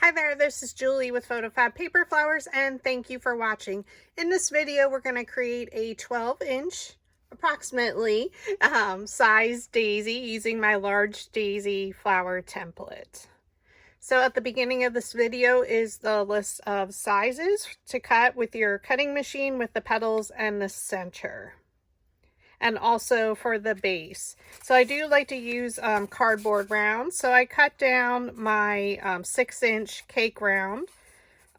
Hi there, this is Julie with PhotoFabPaperFlowers, and thank you for watching. In this video, we're going to create a 12-inch, approximately, size daisy using my large daisy flower template. So at the beginning of this video is the list of sizes to cut with your cutting machine with the petals and the center. And also for the base. So I do like to use cardboard rounds. So I cut down my 6-inch cake round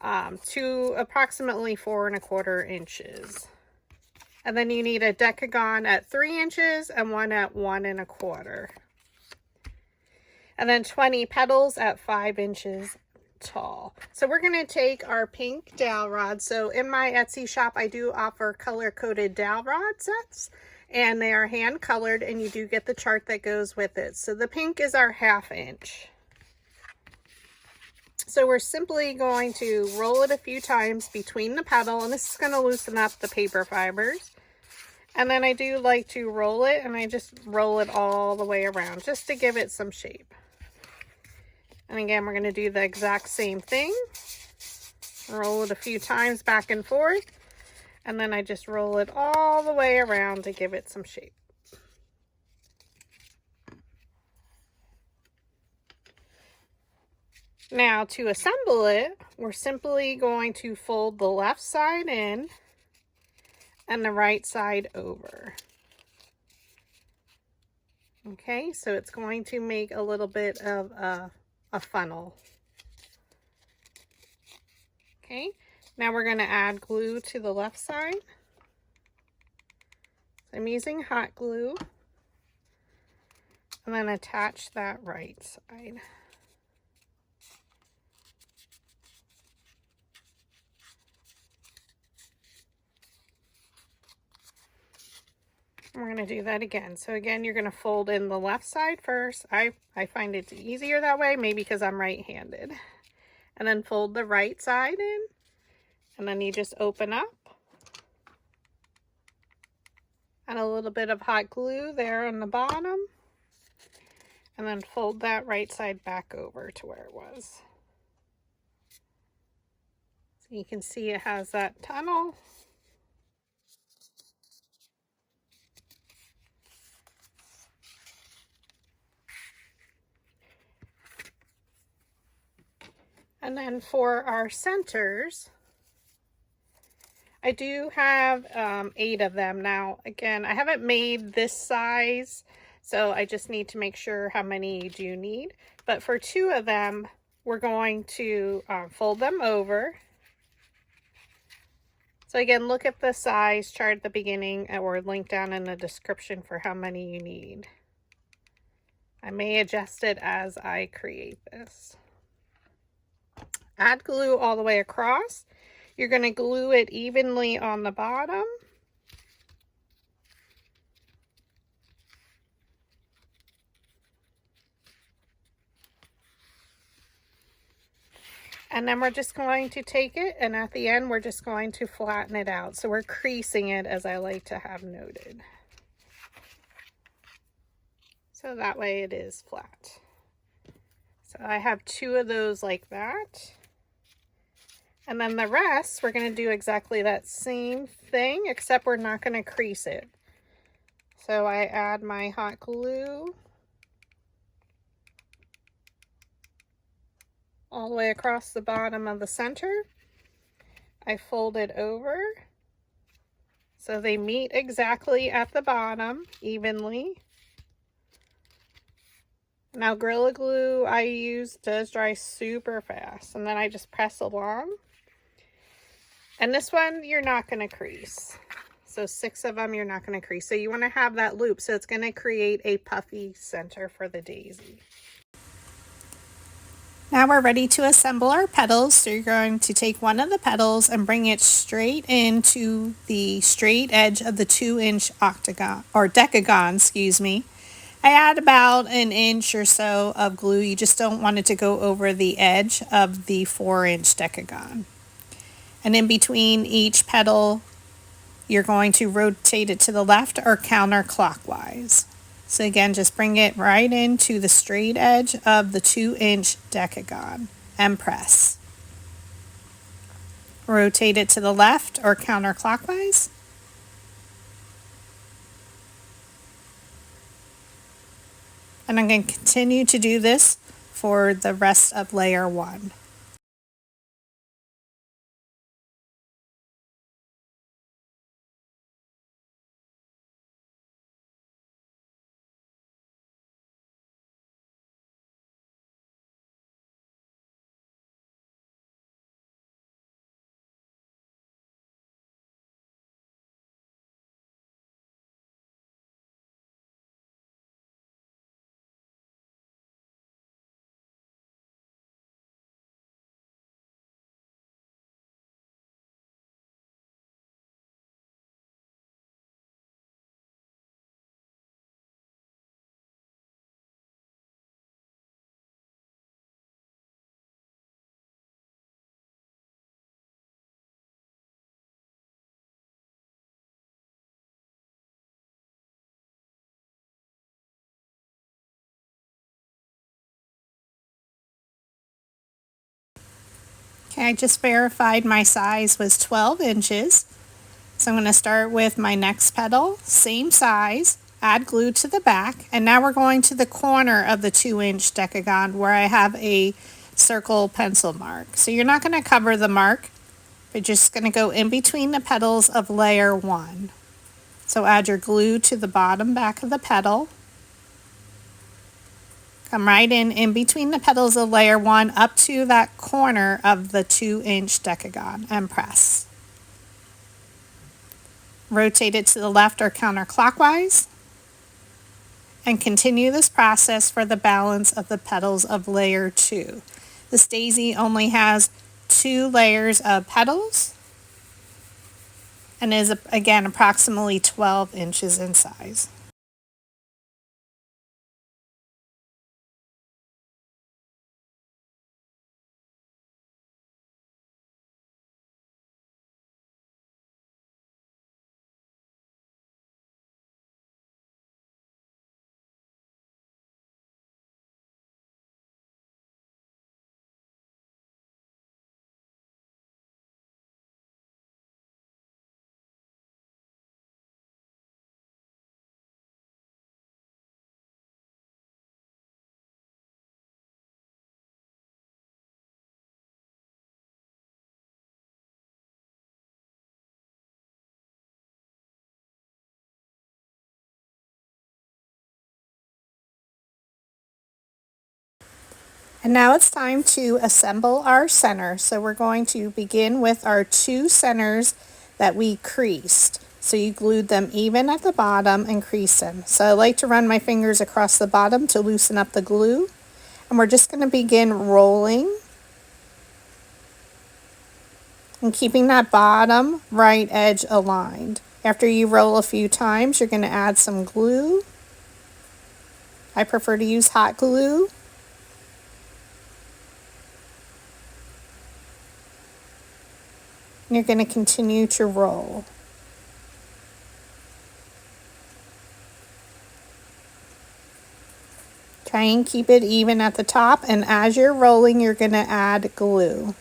to approximately 4 1/4 inches. And then you need a decagon at 3 inches and one at 1 1/4. And then 20 petals at 5 inches tall. So we're going to take our pink dowel rod. So in my Etsy shop, I do offer color-coded dowel rod sets. And they are hand colored, and you do get the chart that goes with it. So the pink is our 1/2 inch. So we're simply going to roll it a few times between the petal, and this is going to loosen up the paper fibers. And then I do like to roll it, and I just roll it all the way around just to give it some shape. And again, we're going to do the exact same thing. Roll it a few times back and forth. And then I just roll it all the way around to give it some shape. Now to assemble it, we're simply going to fold the left side in and the right side over. Okay, so it's going to make a little bit of a funnel. Okay. Now we're going to add glue to the left side. So I'm using hot glue. And then attach that right side. And we're going to do that again. So again, you're going to fold in the left side first. I find it easier that way, maybe because I'm right-handed. And then fold the right side in. And then you just open up. Add a little bit of hot glue there on the bottom. And then fold that right side back over to where it was. So you can see it has that tunnel. And then for our centers, I do have 8 of them. Now, again, I haven't made this size, so I just need to make sure how many you do need. But for 2 of them, we're going to fold them over. So again, look at the size chart at the beginning or link down in the description for how many you need. I may adjust it as I create this. Add glue all the way across. You're going to glue it evenly on the bottom. And then we're just going to take it, and at the end, we're just going to flatten it out. So we're creasing it, as I like to have noted. So that way it is flat. So I have 2 of those like that. And then the rest, we're going to do exactly that same thing, except we're not going to crease it. So I add my hot glue all the way across the bottom of the center. I fold it over so they meet exactly at the bottom evenly. Now Gorilla Glue I use does dry super fast, and then I just press along. And this one, you're not going to crease. So 6 of them, you're not going to crease. So you want to have that loop. So it's going to create a puffy center for the daisy. Now we're ready to assemble our petals. So you're going to take one of the petals and bring it straight into the straight edge of the 2-inch octagon, or decagon, excuse me. I add about 1 inch or so of glue. You just don't want it to go over the edge of the 4-inch decagon. And in between each petal, you're going to rotate it to the left or counterclockwise. So again, just bring it right into the straight edge of the 2-inch decagon. and press. Rotate it to the left or counterclockwise. And I'm going to continue to do this for the rest of layer 1. Okay, I just verified my size was 12 inches. So I'm going to start with my next petal, same size, add glue to the back, and now we're going to the corner of the 2-inch decagon where I have a circle pencil mark. So you're not going to cover the mark, you're just going to go in between the petals of layer 1. So add your glue to the bottom back of the petal. Come right in between the petals of layer 1 up to that corner of the 2-inch decagon and press. Rotate it to the left or counterclockwise and continue this process for the balance of the petals of layer 2. This daisy only has 2 layers of petals and is again approximately 12 inches in size. And now it's time to assemble our center. So we're going to begin with our 2 centers that we creased. So you glued them even at the bottom and crease them. So I like to run my fingers across the bottom to loosen up the glue. And we're just going to begin rolling and keeping that bottom right edge aligned. After you roll a few times, you're going to add some glue. I prefer to use hot glue. And you're going to continue to roll. Try and keep it even at the top, and as you're rolling, you're going to add glue.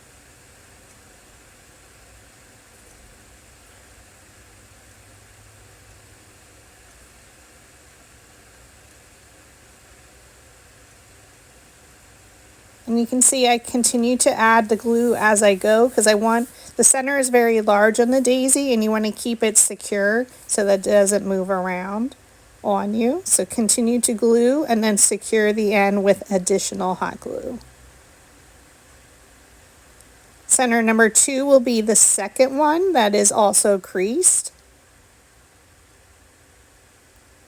And you can see I continue to add the glue as I go because the center is very large on the daisy and you want to keep it secure so that it doesn't move around on you. So continue to glue and then secure the end with additional hot glue. Center number 2 will be the second one that is also creased.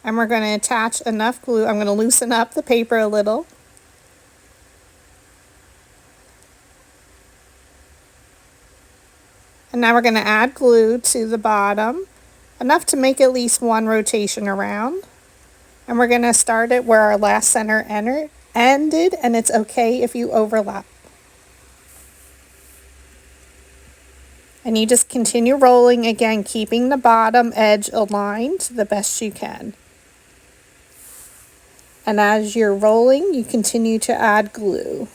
And we're going to attach enough glue. I'm going to loosen up the paper a little. And now we're going to add glue to the bottom, enough to make at least 1 rotation around. And we're going to start it where our last center ended, and it's okay if you overlap. And you just continue rolling again, keeping the bottom edge aligned the best you can. And as you're rolling, you continue to add glue.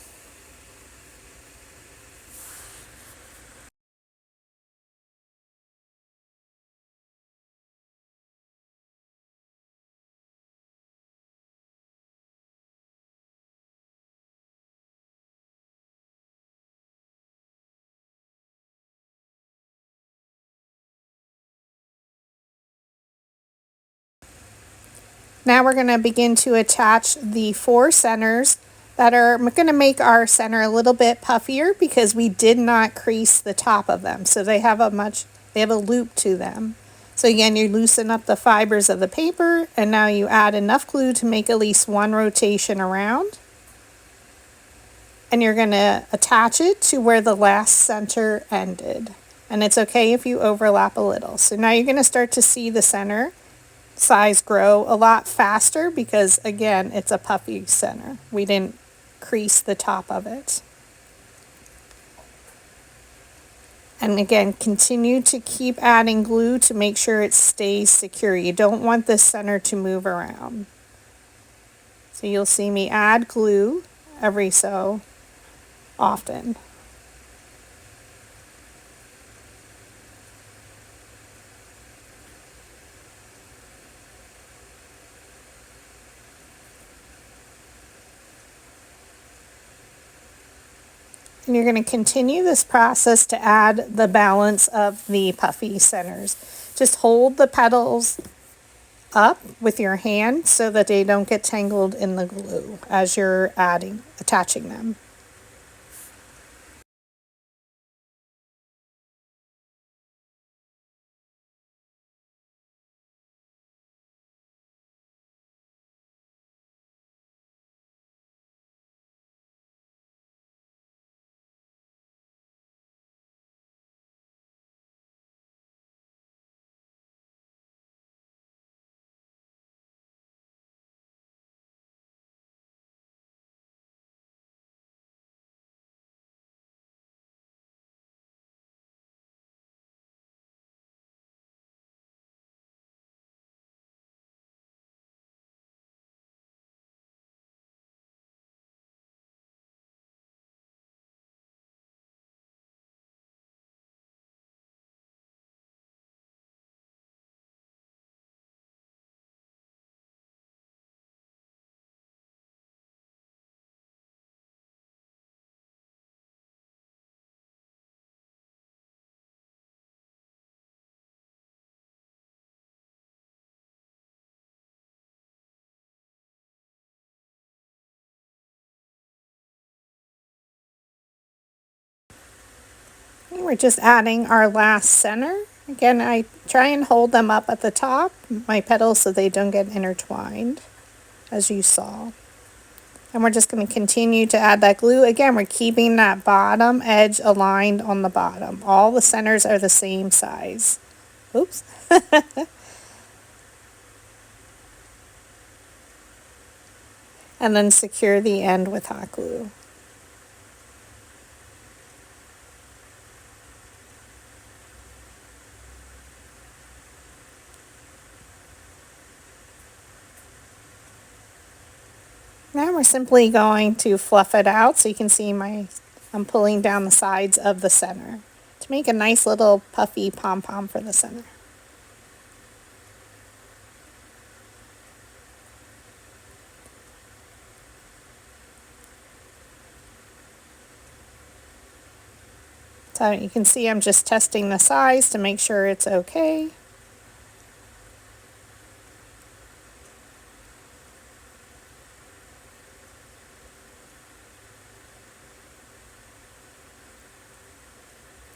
Now we're going to begin to attach the 4 centers that are going to make our center a little bit puffier because we did not crease the top of them. So they have a loop to them. So again, you loosen up the fibers of the paper, and now you add enough glue to make at least one rotation around. And you're going to attach it to where the last center ended. And it's okay if you overlap a little. So now you're going to start to see the center size grow a lot faster because, again, it's a puffy center. We didn't crease the top of it. And again, continue to keep adding glue to make sure it stays secure. You don't want this center to move around. So you'll see me add glue every so often. And you're going to continue this process to add the balance of the puffy centers. Just hold the petals up with your hand so that they don't get tangled in the glue as you're attaching them. We're just adding our last center. Again, I try and hold them up at the top, my petals, so they don't get intertwined, as you saw. And we're just going to continue to add that glue. Again, we're keeping that bottom edge aligned on the bottom. All the centers are the same size. Oops. And then secure the end with hot glue. Now we're simply going to fluff it out so you can see I'm pulling down the sides of the center to make a nice little puffy pom-pom for the center. So you can see I'm just testing the size to make sure it's okay.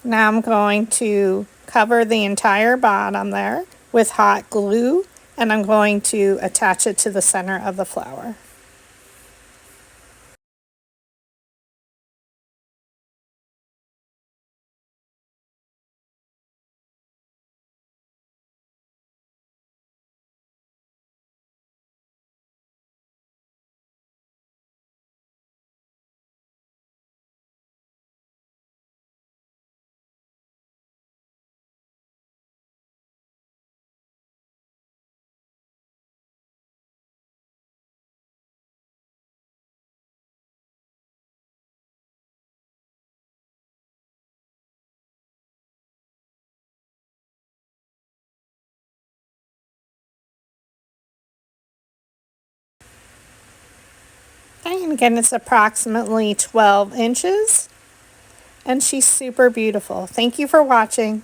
Now I'm going to cover the entire bottom there with hot glue, and I'm going to attach it to the center of the flower. Okay, and again, it's approximately 12 inches, and she's super beautiful. Thank you for watching.